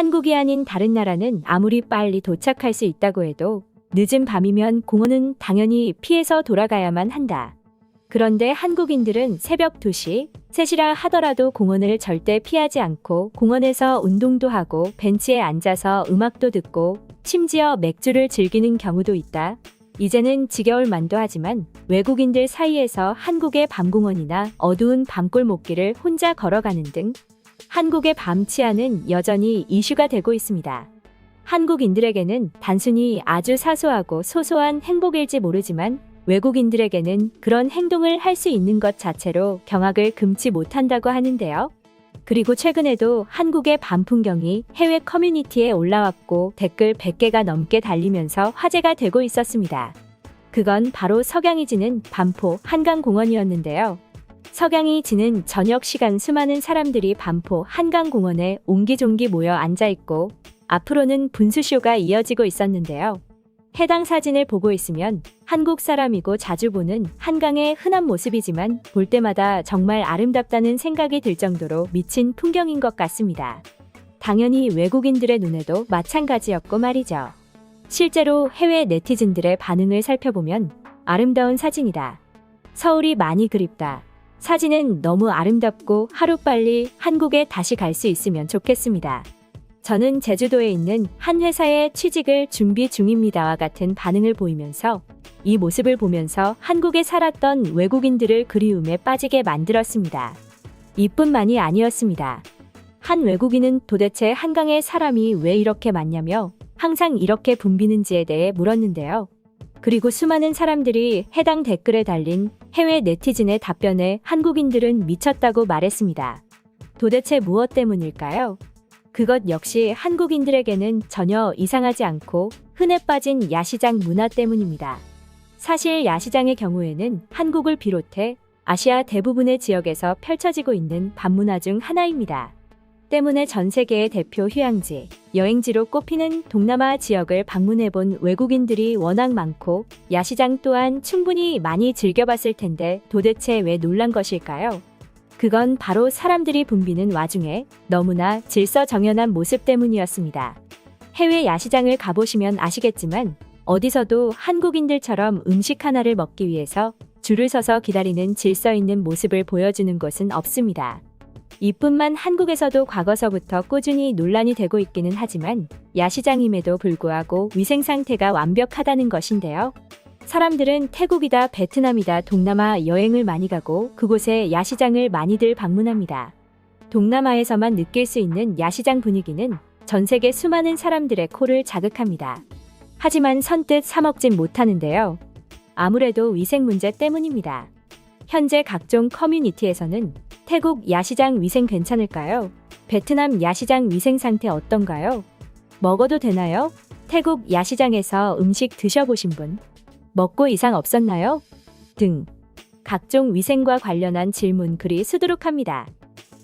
한국이 아닌 다른 나라는 아무리 빨리 도착할 수 있다고 해도 늦은 밤이면 공원은 당연히 피해서 돌아가야만 한다. 그런데 한국인들은 새벽 2시, 3시라 하더라도 공원을 절대 피하지 않고 공원에서 운동도 하고 벤치에 앉아서 음악도 듣고 심지어 맥주를 즐기는 경우도 있다. 이제는 지겨울 만도 하지만 외국인들 사이에서 한국의 밤공원이나 어두운 밤골목길을 혼자 걸어가는 등 한국의 밤 치안은 여전히 이슈가 되고 있습니다. 한국인들에게는 단순히 아주 사소하고 소소한 행복일지 모르지만 외국인들에게는 그런 행동을 할 수 있는 것 자체로 경악을 금치 못한다고 하는데요. 그리고 최근에도 한국의 밤 풍경이 해외 커뮤니티에 올라왔고 댓글 100개가 넘게 달리면서 화제가 되고 있었습니다. 그건 바로 석양이 지는 반포 한강공원이었는데요. 석양이 지는 저녁 시간 수많은 사람들이 반포 한강공원에 옹기종기 모여 앉아있고 앞으로는 분수쇼가 이어지고 있었는데요. 해당 사진을 보고 있으면 한국 사람이고 자주 보는 한강의 흔한 모습이지만 볼 때마다 정말 아름답다는 생각이 들 정도로 미친 풍경인 것 같습니다. 당연히 외국인들의 눈에도 마찬가지였고 말이죠. 실제로 해외 네티즌들의 반응을 살펴보면 아름다운 사진이다. 서울이 많이 그립다. 사진은 너무 아름답고 하루빨리 한국에 다시 갈 수 있으면 좋겠습니다. 저는 제주도에 있는 한 회사에 취직을 준비 중입니다와 같은 반응을 보이면서 이 모습을 보면서 한국에 살았던 외국인들을 그리움에 빠지게 만들었습니다. 이뿐만이 아니었습니다. 한 외국인은 도대체 한강에 사람이 왜 이렇게 많냐며 항상 이렇게 붐비는지에 대해 물었는데요. 그리고 수많은 사람들이 해당 댓글에 달린 해외 네티즌의 답변에 한국인들은 미쳤다고 말했습니다. 도대체 무엇 때문일까요? 그것 역시 한국인들에게는 전혀 이상하지 않고 흔해 빠진 야시장 문화 때문입니다. 사실 야시장의 경우에는 한국을 비롯해 아시아 대부분의 지역에서 펼쳐지고 있는 밤문화 중 하나입니다. 때문에 전 세계의 대표 휴양지, 여행지로 꼽히는 동남아 지역을 방문해본 외국인들이 워낙 많고 야시장 또한 충분히 많이 즐겨봤을 텐데 도대체 왜 놀란 것일까요? 그건 바로 사람들이 붐비는 와중에 너무나 질서정연한 모습 때문이었습니다. 해외 야시장을 가보시면 아시겠지만 어디서도 한국인들처럼 음식 하나를 먹기 위해서 줄을 서서 기다리는 질서 있는 모습을 보여주는 곳은 없습니다. 이뿐만 한국에서도 과거서부터 꾸준히 논란이 되고 있기는 하지만 야시장임에도 불구하고 위생 상태가 완벽하다는 것인데요. 사람들은 태국이다 베트남이다 동남아 여행을 많이 가고 그곳에 야시장을 많이들 방문합니다. 동남아에서만 느낄 수 있는 야시장 분위기는 전 세계 수많은 사람들의 코를 자극합니다. 하지만 선뜻 사 먹진 못하는데요. 아무래도 위생 문제 때문입니다. 현재 각종 커뮤니티에서는 태국 야시장 위생 괜찮을까요? 베트남 야시장 위생 상태 어떤가요? 먹어도 되나요? 태국 야시장에서 음식 드셔보신 분? 먹고 이상 없었나요? 등 각종 위생과 관련한 질문 글이 수두룩합니다.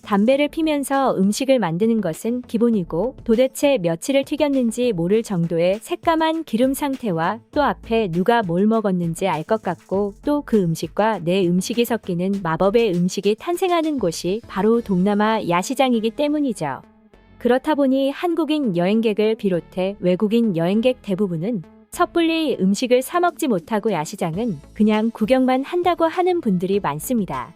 담배를 피면서 음식을 만드는 것은 기본이고 도대체 며칠을 튀겼는지 모를 정도의 새까만 기름 상태와 또 앞에 누가 뭘 먹었는지 알 것 같고 또 그 음식과 내 음식이 섞이는 마법의 음식이 탄생하는 곳이 바로 동남아 야시장이기 때문이죠. 그렇다 보니 한국인 여행객을 비롯해 외국인 여행객 대부분은 섣불리 음식을 사 먹지 못하고 야시장은 그냥 구경만 한다고 하는 분들이 많습니다.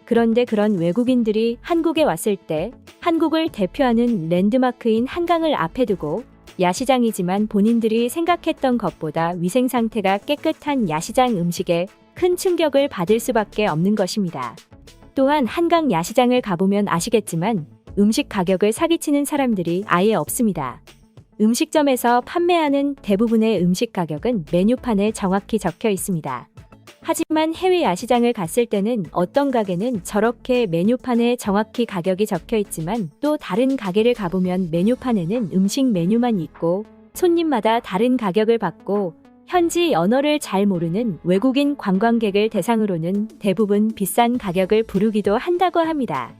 그런데 그런 외국인들이 한국에 왔을 때 한국을 대표하는 랜드마크인 한강을 앞에 두고 야시장이지만 본인들이 생각했던 것보다 위생 상태가 깨끗한 야시장 음식에 큰 충격을 받을 수밖에 없는 것입니다. 또한 한강 야시장을 가보면 아시겠지만 음식 가격을 사기치는 사람들이 아예 없습니다. 음식점에서 판매하는 대부분의 음식 가격은 메뉴판에 정확히 적혀 있습니다. 하지만 해외 야시장을 갔을 때는 어떤 가게는 저렇게 메뉴판에 정확히 가격이 적혀 있지만 또 다른 가게를 가보면 메뉴판에는 음식 메뉴만 있고 손님마다 다른 가격을 받고 현지 언어를 잘 모르는 외국인 관광객을 대상으로는 대부분 비싼 가격을 부르기도 한다고 합니다.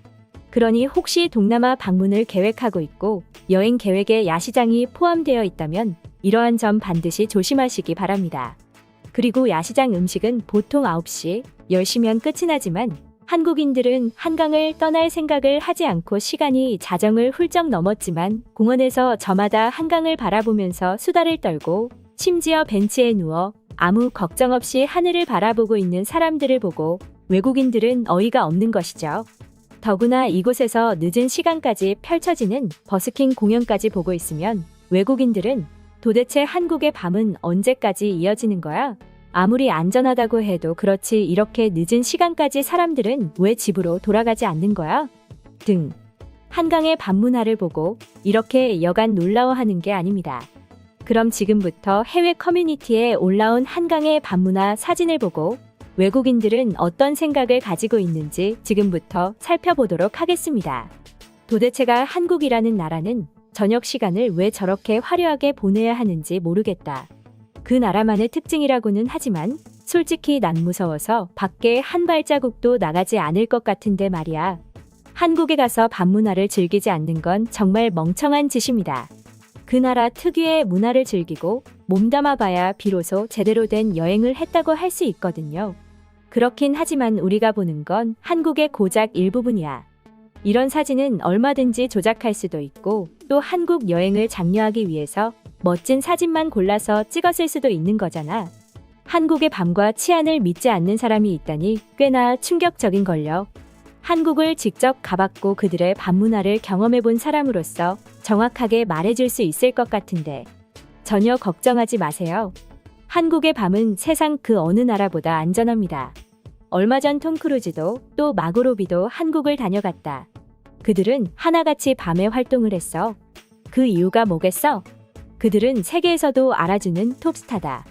그러니 혹시 동남아 방문을 계획하고 있고 여행 계획에 야시장이 포함되어 있다면 이러한 점 반드시 조심하시기 바랍니다. 그리고 야시장 음식은 보통 9시, 10시면 끝이 나지만 한국인들은 한강을 떠날 생각을 하지 않고 시간이 자정을 훌쩍 넘었지만 공원에서 저마다 한강을 바라보면서 수다를 떨고 심지어 벤치에 누워 아무 걱정 없이 하늘을 바라보고 있는 사람들을 보고 외국인들은 어이가 없는 것이죠. 더구나 이곳에서 늦은 시간까지 펼쳐지는 버스킹 공연까지 보고 있으면 외국인들은 도대체 한국의 밤은 언제까지 이어지는 거야? 아무리 안전하다고 해도 그렇지 이렇게 늦은 시간까지 사람들은 왜 집으로 돌아가지 않는 거야? 등. 한강의 밤문화를 보고 이렇게 여간 놀라워하는 게 아닙니다. 그럼 지금부터 해외 커뮤니티에 올라온 한강의 밤문화 사진을 보고 외국인들은 어떤 생각을 가지고 있는지 지금부터 살펴보도록 하겠습니다. 도대체가 한국이라는 나라는 저녁 시간을 왜 저렇게 화려하게 보내야 하는지 모르겠다. 그 나라만의 특징이라고는 하지만 솔직히 난 무서워서 밖에 한 발자국도 나가지 않을 것 같은데 말이야. 한국에 가서 밤문화를 즐기지 않는 건 정말 멍청한 짓입니다. 그 나라 특유의 문화를 즐기고 몸담아 봐야 비로소 제대로 된 여행을 했다고 할 수 있거든요. 그렇긴 하지만 우리가 보는 건 한국의 고작 일부분이야. 이런 사진은 얼마든지 조작할 수도 있고 또 한국 여행을 장려하기 위해서 멋진 사진만 골라서 찍었을 수도 있는 거잖아. 한국의 밤과 치안을 믿지 않는 사람이 있다니 꽤나 충격적인 걸요. 한국을 직접 가봤고 그들의 밤문화를 경험해본 사람으로서 정확하게 말해줄 수 있을 것 같은데 전혀 걱정하지 마세요. 한국의 밤은 세상 그 어느 나라보다 안전합니다. 얼마 전 톰 크루즈도 또 마고 로비도 한국을 다녀갔다. 그들은 하나같이 밤에 활동을 했어. 그 이유가 뭐겠어? 그들은 세계에서도 알아주는 톱스타다.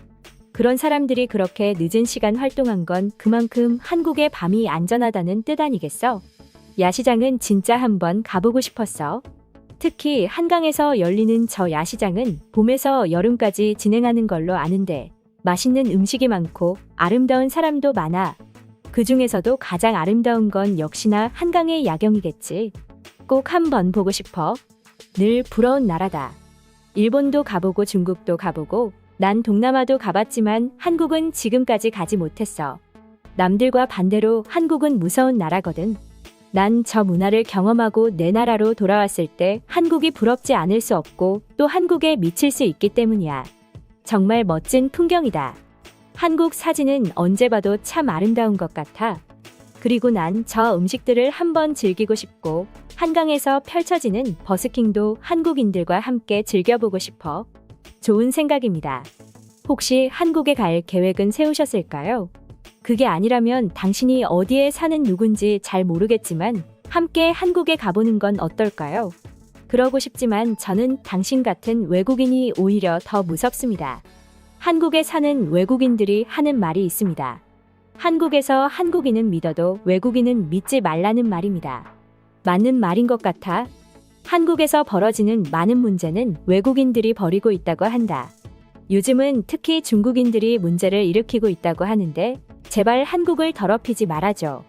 그런 사람들이 그렇게 늦은 시간 활동한 건 그만큼 한국의 밤이 안전하다는 뜻 아니겠어? 야시장은 진짜 한번 가보고 싶었어. 특히 한강에서 열리는 저 야시장은 봄에서 여름까지 진행하는 걸로 아는데 맛있는 음식이 많고 아름다운 사람도 많아. 그 중에서도 가장 아름다운 건 역시나 한강의 야경이겠지. 꼭 한번 보고 싶어. 늘 부러운 나라다. 일본도 가보고 중국도 가보고 난 동남아도 가봤지만 한국은 지금까지 가지 못했어. 남들과 반대로 한국은 무서운 나라거든. 난 저 문화를 경험하고 내 나라로 돌아왔을 때 한국이 부럽지 않을 수 없고 또 한국에 미칠 수 있기 때문이야. 정말 멋진 풍경이다. 한국 사진은 언제 봐도 참 아름다운 것 같아. 그리고 난 저 음식들을 한번 즐기고 싶고 한강에서 펼쳐지는 버스킹도 한국인들과 함께 즐겨보고 싶어. 좋은 생각입니다. 혹시 한국에 갈 계획은 세우셨을까요? 그게 아니라면 당신이 어디에 사는 누군지 잘 모르겠지만 함께 한국에 가보는 건 어떨까요? 그러고 싶지만 저는 당신 같은 외국인이 오히려 더 무섭습니다. 한국에 사는 외국인들이 하는 말이 있습니다. 한국에서 한국인은 믿어도 외국인은 믿지 말라는 말입니다. 맞는 말인 것 같아. 한국에서 벌어지는 많은 문제는 외국인들이 벌이고 있다고 한다. 요즘은 특히 중국인들이 문제를 일으키고 있다고 하는데 제발 한국을 더럽히지 말아줘.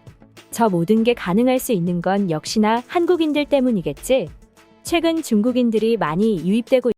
저 모든 게 가능할 수 있는 건 역시나 한국인들 때문이겠지? 최근 중국인들이 많이 유입되고